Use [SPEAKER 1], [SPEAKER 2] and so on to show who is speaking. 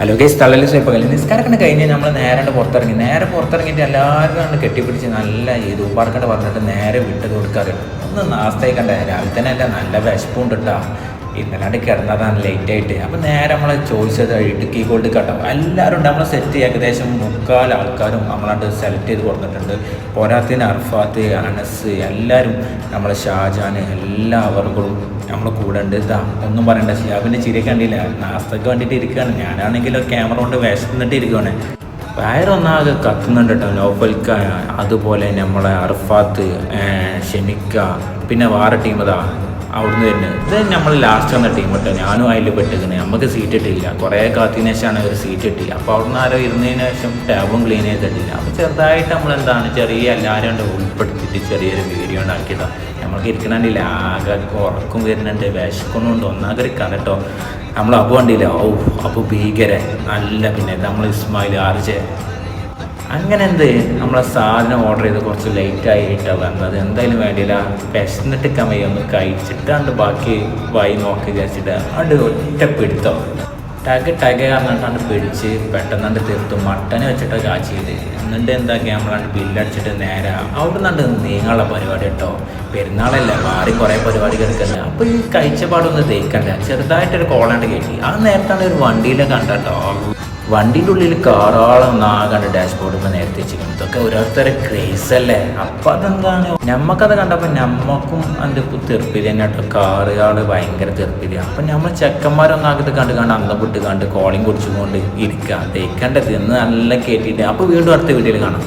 [SPEAKER 1] Hello guys, തള്ളല് സ്വയപ്പകല് നിസ്കാരക്കണ്ട് കഴിഞ്ഞ് നമ്മൾ നേരെ പുറത്തിറങ്ങിയിട്ട് എല്ലാവരും കണ്ട് കെട്ടിപ്പിടിച്ച് നല്ല ഇത് ഉപ്പാർക്കണ്ട് പറഞ്ഞിട്ട് നേരെ വിട്ടത് കൊടുക്കാറ്. ഒന്ന് നാസ്തയിക്കണ്ടേ, രാവിലെ തന്നെ അല്ല, നല്ല വിശപ്പുണ്ട് കേട്ടോ. ഇന്നലാണ്ട് കിടന്നതാണ് ലേറ്റായിട്ട്. അപ്പം നേരെ നമ്മളെ ചോദിച്ചത് ഇടുക്കി ഗോൾഡ് കട്ടോ. എല്ലാവരും ഉണ്ട്, നമ്മളെ സെറ്റ് ഏകദേശം 3/4 ആൾക്കാരും നമ്മളാണ്ട് സെലക്ട് ചെയ്ത് കൊടുത്തിട്ടുണ്ട്. പോരാത്തിന് അർഫാത്ത്, അനസ്, എല്ലാവരും നമ്മളെ ഷാജാൻ, എല്ലാവർക്കും നമ്മളെ കൂടെ ഉണ്ട്. ഇതാ ഒന്നും പറയണ്ട, ഷിയാബിൻ്റെ ചിരി കണ്ടില്ല, നാസ്തക്ക് വേണ്ടിയിട്ട് ഇരിക്കുകയാണ്. ഞാനാണെങ്കിൽ ക്യാമറ കൊണ്ട് വിശന്നിട്ട് ഇരിക്കുകയാണ്. വയറൊന്നാകെ കത്തുന്നുണ്ട് കേട്ടോ. നോഫൽക്ക, അതുപോലെ നമ്മളെ അർഫാത്ത്, ഷെമിക്ക, പിന്നെ വേറെ ടീം ഇതാ അവിടുന്ന് വരുന്നത്. ഇത് നമ്മൾ ലാസ്റ്റ് വന്ന ടീം കേട്ടോ. ഞാനും അതിൽ പെട്ടിരിക്കുന്നത്. നമുക്ക് സീറ്റ് ഇട്ടില്ല, കുറേ കാത്തിനു ശേഷമാണ് ഒരു സീറ്റ് കിട്ടി. അപ്പോൾ അവിടുന്ന് ആരോ ഇരുന്നതിന് ശേഷം ടാബും ക്ലീൻ ചെയ്തിട്ടില്ല. അപ്പോൾ ചെറുതായിട്ട് നമ്മളെന്താണ് എല്ലാവരും കൊണ്ട് ഉൾപ്പെടുത്തിയിട്ട് ചെറിയൊരു വീഡിയോ ഉണ്ടാക്കിയതാണ്. നമുക്ക് ഇരിക്കണില്ല, ആകെ ഉറക്കം വരുന്നുണ്ട്, വിശക്കുന്നുണ്ട്, ഒന്നാകെ കണ്ടോ. നമ്മൾ അബു കണ്ടില്ല, അബു ഭീകര നല്ല. പിന്നെ നമ്മൾ ഇസ്മായിൽ, ആർജെ, അങ്ങനെ നമ്മളെ സാധനം ഓർഡർ ചെയ്ത് കുറച്ച് ലേറ്റായിട്ടാണ് വന്നത്. എന്തായാലും വേണ്ടിയില്ല, വിശന്നിട്ട് കമ്മയൊന്ന് കഴിച്ചിട്ടാണ്ട് ബാക്കി വായി നോക്കി വിചാരിച്ചിട്ട് അത് ഒറ്റ പിടുത്തോ ടഗ് പറഞ്ഞിട്ടാണ്ട് പിടിച്ച് പെട്ടെന്നാണ്ട് തീർത്തു. മട്ടനെ വെച്ചിട്ട് കാച്ചിയത്. എന്നിട്ട് എന്താക്കി നമ്മളാണ്ട് ബില്ലടിച്ചിട്ട് നേരെ അവിടെ നിന്നാണ്ട് നീങ്ങാനുള്ള പരിപാടി കേട്ടോ. പെരുന്നാളല്ല, മാറി കുറേ പരിപാടി കിടക്കുന്നത്. അപ്പോൾ ഈ കഴിച്ചപാടൊന്ന് തേക്കണ്ട, ചെറുതായിട്ടൊരു കോളാണ്ട് കയറ്റി. ആ നേരത്താണ് ഒരു വണ്ടിയിലെ കണ്ടോ. വണ്ടിൻ്റെ ഉള്ളിൽ കാറാളം നാകാണ്ട് ഡാഷ്ബോർഡ് ഇപ്പോൾ നേരത്തെ വെച്ചിരിക്കുന്നു. ഇതൊക്കെ ഓരോരുത്തരെ ക്രേസ് അല്ലേ. അപ്പം അതെന്താണ്, നമ്മക്കത് കണ്ടപ്പോൾ നമ്മക്കും അതിൻ്റെ തെറുപ്പില് തന്നെ കേട്ടോ. കാറുകൾ ഭയങ്കര തെറുപ്പില്ല. അപ്പം നമ്മൾ ചെക്കന്മാരൊന്നാകത്ത് കണ്ട് അന്തം വിട്ട് കോളിങ് കുടിച്ചുകൊണ്ട് ഇരിക്കുക. തേക്കണ്ടത് എന്ന് നല്ല കയറ്റിയിട്ട്. അപ്പോൾ വീണ്ടും അടുത്ത വീഡിയോയിൽ കാണാം.